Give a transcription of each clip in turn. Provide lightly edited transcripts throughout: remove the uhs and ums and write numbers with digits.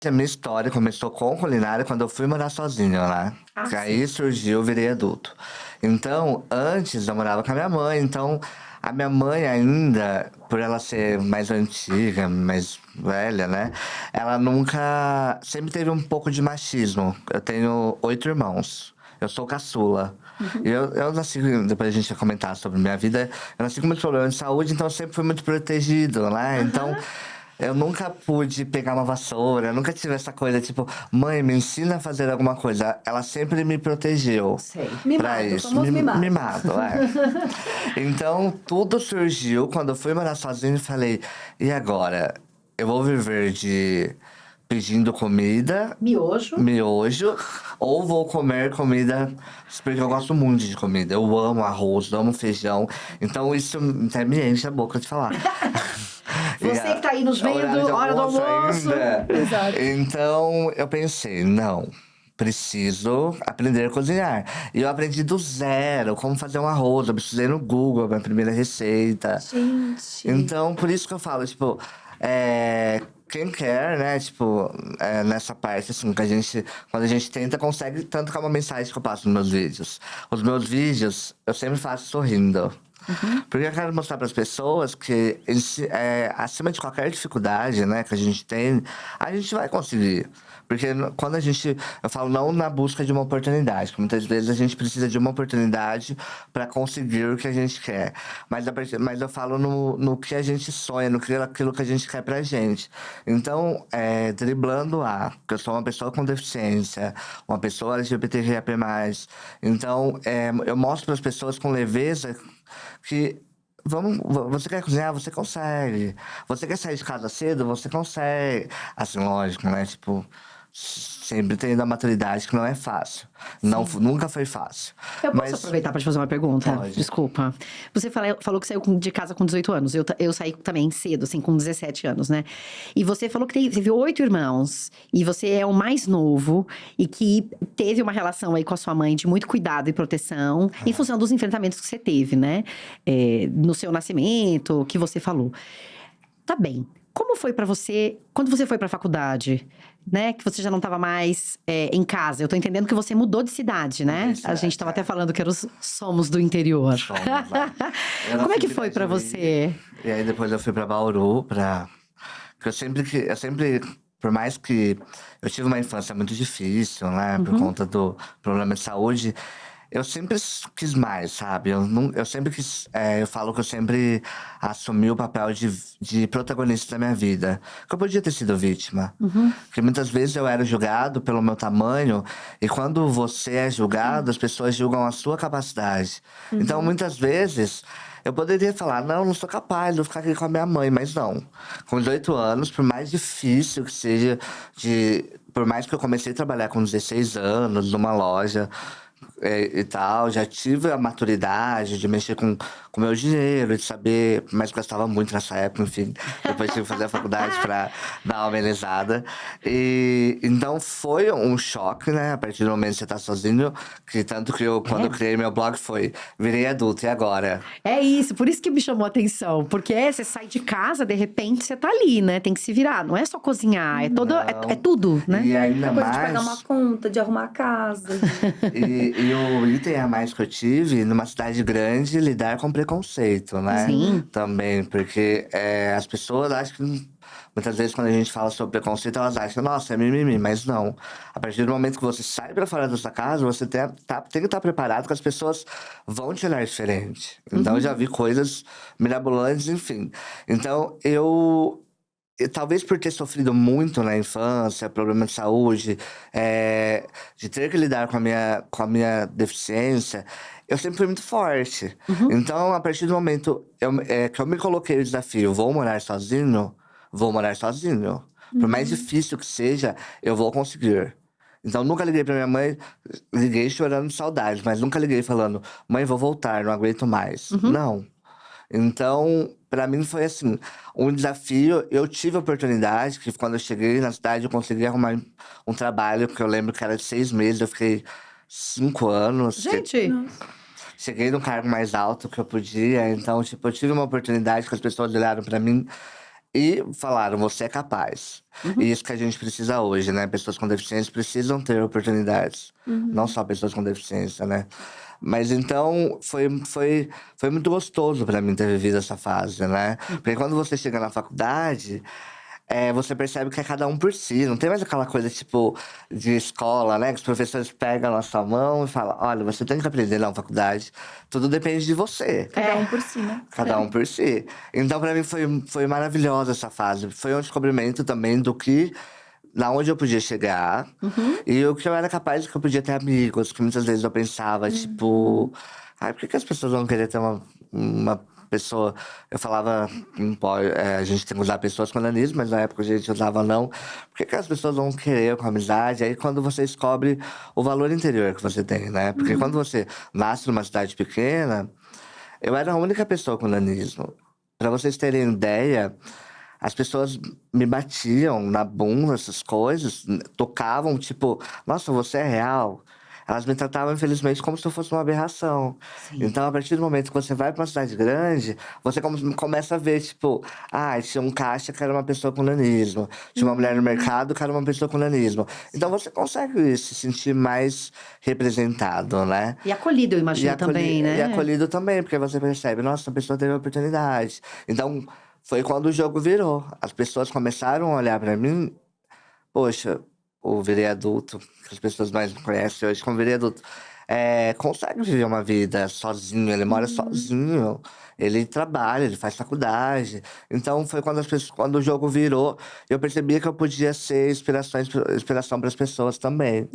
A minha história começou com culinária quando eu fui morar sozinho, né? Ah, Que sim. aí surgiu, eu virei adulto. Então, antes eu morava com a minha mãe, então a minha mãe ainda, por ela ser mais antiga, mais velha, né? Ela nunca. Sempre teve um pouco de machismo. Eu tenho 8 irmãos. Eu sou caçula. E Uhum. eu nasci, depois a gente vai comentar sobre minha vida, eu nasci com muitos problemas de saúde, então eu sempre fui muito protegido, né? Então, Aham. eu nunca pude pegar uma vassoura, eu nunca tive essa coisa, tipo, mãe, me ensina a fazer alguma coisa. Ela sempre me protegeu Sei. pra Mimado, isso. famoso mimado. Mimado, é. Então, tudo surgiu quando eu fui morar sozinho e falei, e agora? Eu vou viver de pedindo comida, Miojo. miojo, ou vou comer comida, porque eu gosto muito de comida. Eu amo arroz, amo feijão. Então, isso até me enche a boca de falar. E Você que tá aí nos vendo, horário de hora do almoço almoço. ainda. Exato. Então eu pensei, não, preciso aprender a cozinhar. E eu aprendi do zero como fazer um arroz. Eu precisei no Google, minha primeira receita. Gente. Então, por isso que eu falo, tipo, quem quer, né, tipo, nessa parte, assim, que a gente, quando a gente tenta, consegue, tanto que é uma mensagem que eu passo nos meus vídeos. Os meus vídeos, eu sempre faço sorrindo. Uhum. Porque eu quero mostrar para as pessoas que, acima de qualquer dificuldade, né, que a gente tem, a gente vai conseguir. Porque quando a gente. Eu falo não na busca de uma oportunidade, que muitas vezes a gente precisa de uma oportunidade para conseguir o que a gente quer. Mas eu falo no que a gente sonha, aquilo que a gente quer pra gente. Então, driblando que eu sou uma pessoa com deficiência, uma pessoa LGBTQIA+. Então, eu mostro para as pessoas com leveza que você quer cozinhar, você consegue. Você quer sair de casa cedo, você consegue. Assim, lógico, né? Tipo, sempre tendo a maturidade que não é fácil. Não, Sim. nunca foi fácil. Eu posso Mas aproveitar para te fazer uma pergunta? pode. Desculpa. Você falou que saiu de casa com 18 anos. Eu saí também cedo, assim, com 17 anos, né? E você falou que teve 8 irmãos. E você é o mais novo. E que teve uma relação aí com a sua mãe de muito cuidado e proteção. Em função dos enfrentamentos que você teve, né? No seu nascimento, que você falou. Tá bem. Como foi pra você, quando você foi pra faculdade, né? Que você já não tava mais em casa. Eu tô entendendo que você mudou de cidade, né? A gente tava até falando que somos do interior. Somos, né? Eu Como é nasci em que foi pra Pirajuí, você? e aí depois eu fui pra Bauru, porque eu sempre, por mais que eu tive uma infância muito difícil, né, por Uhum. conta do problema de saúde, eu sempre quis mais, sabe? Eu sempre quis, eu falo que eu sempre assumi o papel de protagonista da minha vida. Que eu podia ter sido vítima. Uhum. Porque muitas vezes eu era julgado pelo meu tamanho, e quando você é julgado, as pessoas julgam a sua capacidade. Então, Uhum. muitas vezes, eu poderia falar, não, não sou capaz, vou ficar aqui com a minha mãe, mas não. Com 18 anos, por mais difícil que seja, por mais que eu comecei a trabalhar com 16 anos, numa loja, e tal, já tive a maturidade de mexer com meu dinheiro, de saber, mas gastava muito nessa época, enfim. Depois tive que fazer a faculdade para dar uma amenizada. E então foi um choque, né? A partir do momento que você tá sozinho, que tanto que quando eu É. criei meu blog foi, virei adulto, e agora? É isso, por isso que me chamou a atenção. Porque você sai de casa, de repente você tá ali, né? Tem que se virar. Não é só cozinhar, é Não. tudo, né? E A ainda coisa de pagar uma mais. conta, de arrumar a casa, de... E o item a mais que eu tive, numa cidade grande, lidar com preconceito, né? Uhum. Sim. Também, porque as pessoas acham que muitas vezes quando a gente fala sobre preconceito, elas acham, nossa, é mimimi, mas não. A partir do momento que você sai pra fora da sua casa, você tem que estar preparado que as pessoas vão te olhar diferente. Então eu já vi coisas mirabolantes, enfim. Então e talvez por ter sofrido muito na infância, problema de saúde, de ter que lidar com a minha deficiência, eu sempre fui muito forte. Uhum. Então, a partir do momento que eu me coloquei o desafio, vou morar sozinho. Por mais Uhum. difícil que seja, eu vou conseguir. Então, nunca liguei pra minha mãe, liguei chorando de saudade, mas nunca liguei falando, mãe, vou voltar, não aguento mais. Uhum. Não. Então, para mim foi assim, um desafio. Eu tive a oportunidade, que quando eu cheguei na cidade, eu consegui arrumar um trabalho, que eu lembro que era de 6 meses, eu fiquei 5 anos. Gente, Nossa. Cheguei no cargo mais alto que eu podia, então, tipo, eu tive uma oportunidade que as pessoas olharam para mim. E falaram, você é capaz. E isso que a gente precisa hoje, né? Pessoas com deficiência precisam ter oportunidades. Não Uhum. só pessoas com deficiência, né? Mas então foi muito gostoso para mim ter vivido essa fase, né? Porque quando você chega na faculdade, você percebe que é cada um por si. Não tem mais aquela coisa tipo de escola, né? Que os professores pegam na sua mão e falam: olha, você tem que aprender na faculdade. Tudo depende de você. Cada um por si, né? Cada um por si. Então, pra mim, foi maravilhosa essa fase. Foi um descobrimento também do que, na onde eu podia chegar. E o que eu era capaz, que eu podia ter amigos. Que muitas vezes eu pensava, tipo... Ai, por que as pessoas vão querer ter uma pessoa... Eu falava, não pode, a gente tem que usar pessoas com nanismo, mas na época a gente usava não. Por que as pessoas vão querer com amizade? Aí quando você descobre o valor interior que você tem, né? Porque quando você nasce numa cidade pequena... Eu era a única pessoa com nanismo. Pra vocês terem ideia, as pessoas me batiam na bunda, essas coisas, tocavam, tipo, nossa, você é real. Elas me tratavam, infelizmente, como se eu fosse uma aberração. Sim. Então, a partir do momento que você vai pra uma cidade grande, você começa a ver, tipo, tinha um caixa que era uma pessoa com nanismo, tinha uma mulher no mercado que era uma pessoa com nanismo. Então, você consegue se sentir mais representado, né? E acolhido, eu imagino também, né? E acolhido também, porque você percebe, nossa, a pessoa teve oportunidade. Então, foi quando o jogo virou. As pessoas começaram a olhar pra mim, poxa, o virei adulto, que as pessoas mais me conhecem hoje como virei adulto, consegue viver uma vida sozinho, ele mora sozinho, ele trabalha, ele faz faculdade. Então, foi quando, quando o jogo virou, eu percebia que eu podia ser inspiração para as pessoas também.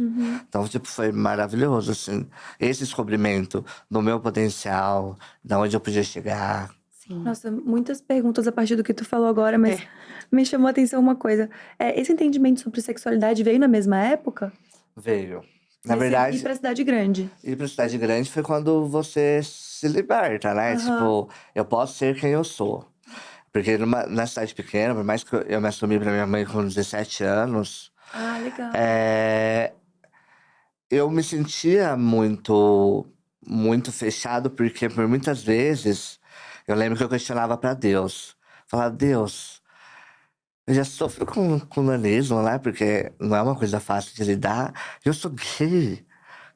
Então, tipo, foi maravilhoso, assim, esse descobrimento do meu potencial, da onde eu podia chegar. Sim. Nossa, muitas perguntas a partir do que tu falou agora, mas É. me chamou a atenção uma coisa. Esse entendimento sobre sexualidade veio na mesma época? Veio. Na Ir verdade, pra cidade grande. ir pra cidade grande foi quando você se liberta, né? Aham. Tipo, eu posso ser quem eu sou. Porque na cidade pequena, por mais que eu me assumi pra minha mãe com 17 anos, Ah, legal. eu me sentia muito fechado, porque por muitas vezes eu lembro que eu questionava pra Deus. Falava, Deus, eu já sofro com nanismo, né? Porque não é uma coisa fácil de lidar. Eu sou gay.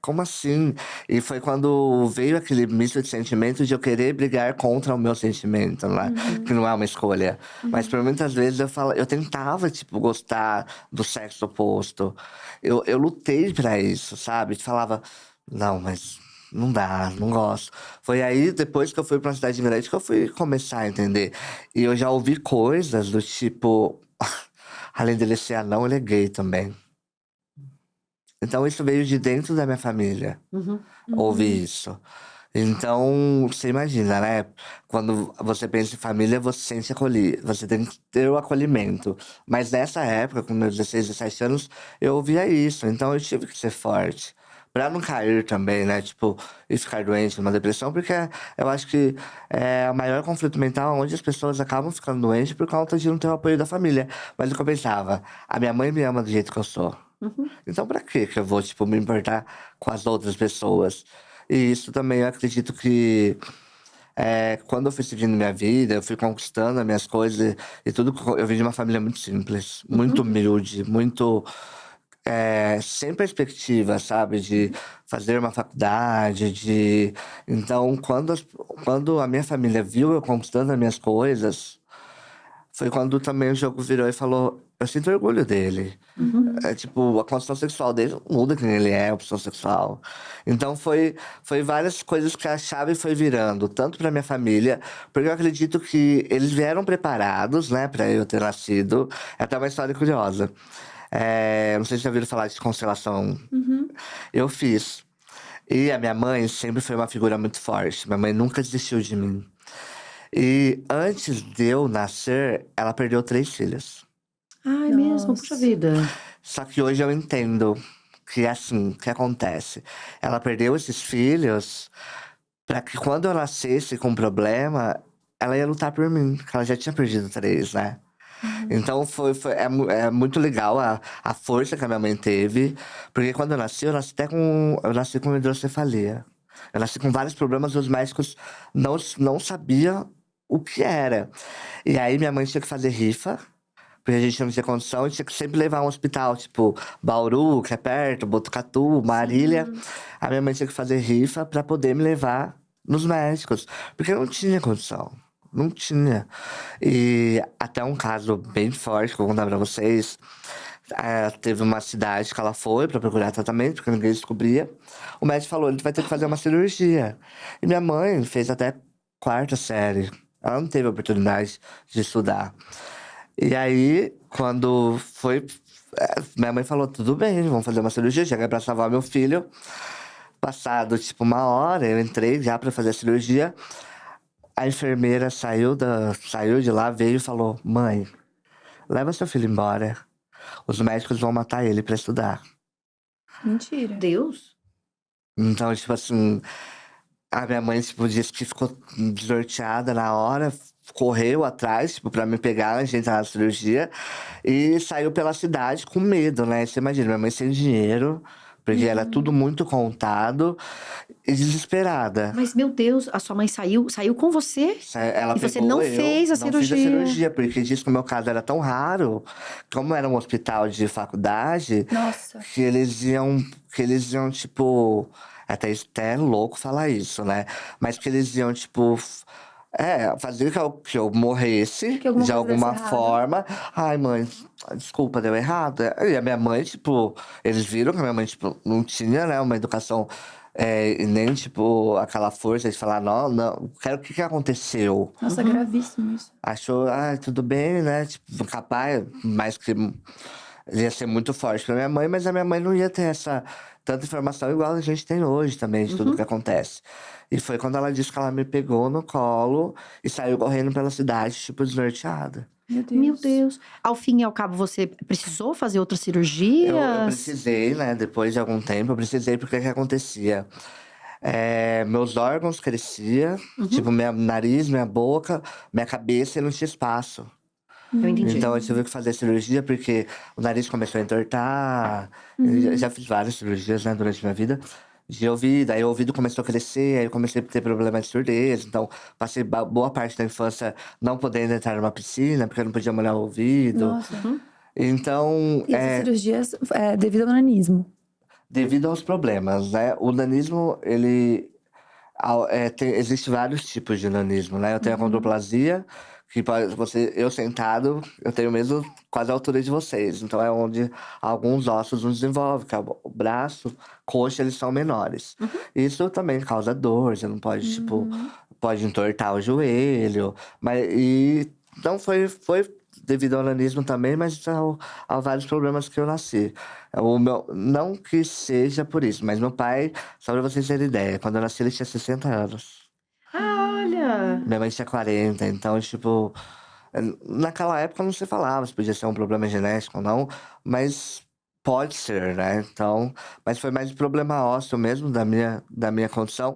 Como assim? E foi quando veio aquele misto de sentimentos de eu querer brigar contra o meu sentimento, né? Que não é uma escolha. Mas por muitas vezes eu tentava, tipo, gostar do sexo oposto. Eu lutei pra isso, sabe? Falava, não, mas não dá, não gosto. Foi aí, depois que eu fui pra uma cidade grande, que eu fui começar a entender. E eu já ouvi coisas do tipo, além dele ser anão, ele é gay também. Então isso veio de dentro da minha família, ouvir isso. Então, você imagina, né? Quando você pensa em família, você se sente acolhido, você tem que ter o acolhimento. Mas nessa época, com meus 16, 17 anos, eu ouvia isso. Então eu tive que ser forte. Pra não cair também, né? Tipo, e ficar doente, numa depressão, porque eu acho que é o maior conflito mental onde as pessoas acabam ficando doentes por conta de não ter o apoio da família. Mas o que eu pensava, a minha mãe me ama do jeito que eu sou. Então, pra que eu vou, tipo, me importar com as outras pessoas? E isso também eu acredito que quando eu fui seguindo minha vida, eu fui conquistando as minhas coisas e tudo. Eu vim de uma família muito simples, muito humilde, muito sem perspectiva, sabe? De fazer uma faculdade, de. Então, quando a minha família viu eu conquistando as minhas coisas, foi quando também o jogo virou e falou: eu sinto orgulho dele. É tipo, a construção sexual dele não muda quem ele é, a opção sexual. Então foi várias coisas que a chave foi virando, tanto pra minha família, porque eu acredito que eles vieram preparados, né, pra eu ter nascido. É até uma história curiosa. Não sei se já ouviram falar de constelação. Eu fiz. E a minha mãe sempre foi uma figura muito forte. Minha mãe nunca desistiu de mim. E antes de eu nascer, ela perdeu 3 filhos. Ah, é mesmo? Puxa vida. Só que hoje eu entendo que é assim que acontece. Ela perdeu esses filhos para que quando eu nascesse com problema, ela ia lutar por mim, porque ela já tinha perdido 3, né? Então é muito legal a força que a minha mãe teve, porque quando eu nasci com hidrocefalia. Eu nasci com vários problemas, os médicos não sabiam o que era. E aí minha mãe tinha que fazer rifa, porque a gente não tinha condição, e tinha que sempre levar a um hospital, tipo Bauru, que é perto, Botucatu, Marília. A minha mãe tinha que fazer rifa pra poder me levar nos médicos, porque eu não tinha condição. Não tinha. E até um caso bem forte que eu vou contar pra vocês. Teve uma cidade que ela foi pra procurar tratamento, porque ninguém descobria. O médico falou, ele vai ter que fazer uma cirurgia. E minha mãe fez até quarta série. Ela não teve a oportunidade de estudar. E aí, quando foi, minha mãe falou, tudo bem, vamos fazer uma cirurgia, já que é pra salvar meu filho. Passado, tipo, uma hora, eu entrei já pra fazer a cirurgia. A enfermeira saiu de lá, veio e falou, mãe, leva seu filho embora. Os médicos vão matar ele pra estudar. Mentira. Deus? Então, tipo assim, a minha mãe, tipo, disse que ficou desnorteada na hora, correu atrás, tipo, pra me pegar antes de entrar na cirurgia, e saiu pela cidade com medo, né? Você imagina, minha mãe sem dinheiro, porque era tudo muito contado, e desesperada. Mas, meu Deus, a sua mãe saiu com você? Ela E você pegou não eu, fez a não fiz a cirurgia? cirurgia, porque disse que o meu caso era tão raro, como era um hospital de faculdade, Nossa. que eles iam, tipo, até é louco falar isso, né? Mas que eles iam, tipo, fazer que eu morresse Que alguma de coisa desse alguma errado. forma. Ai, mãe, desculpa, deu errado. E a minha mãe, tipo, eles viram que a minha mãe, tipo, não tinha, né, uma educação, e nem, tipo, aquela força de falar, não, não, o que aconteceu? Nossa, gravíssimo isso. Achou, tudo bem, né? Tipo, capaz, mas que ia ser muito forte pra minha mãe, mas a minha mãe não ia ter tanta informação igual a gente tem hoje também, de tudo que acontece. E foi quando ela disse que ela me pegou no colo e saiu correndo pela cidade, tipo, desnorteada. Meu Deus. Meu Deus. Ao fim e ao cabo, você precisou fazer outras cirurgias? Eu precisei, né? Depois de algum tempo, eu precisei porque o que acontecia? Meus órgãos cresciam, tipo, meu nariz, minha boca, minha cabeça, e não tinha espaço. Eu entendi. Então eu tive que fazer cirurgia porque o nariz começou a entortar. Eu já fiz várias cirurgias, né, durante minha vida. De ouvido, aí o ouvido começou a crescer, aí eu comecei a ter problema de surdez. Então, passei boa parte da infância não podendo entrar numa piscina, porque eu não podia molhar o ouvido. Nossa. Então, E essas cirurgias devido ao nanismo. devido aos problemas, né? O nanismo, ele existe vários tipos de nanismo, né? Eu tenho a condroplasia, que eu sentado, eu tenho mesmo quase a altura de vocês. Então é onde alguns ossos não desenvolvem, que é o braço, coxa, eles são menores. Isso também causa dor, você não pode, tipo, pode entortar o joelho. Então foi devido ao nanismo também, mas a vários problemas que eu nasci. Não que seja por isso, mas meu pai, só pra vocês terem ideia, quando eu nasci ele tinha 60 anos. Olha. Minha mãe tinha 40, então, tipo, naquela época não se falava se podia ser um problema genético ou não, mas pode ser, né? Então, mas foi mais um problema ósseo mesmo da minha condição.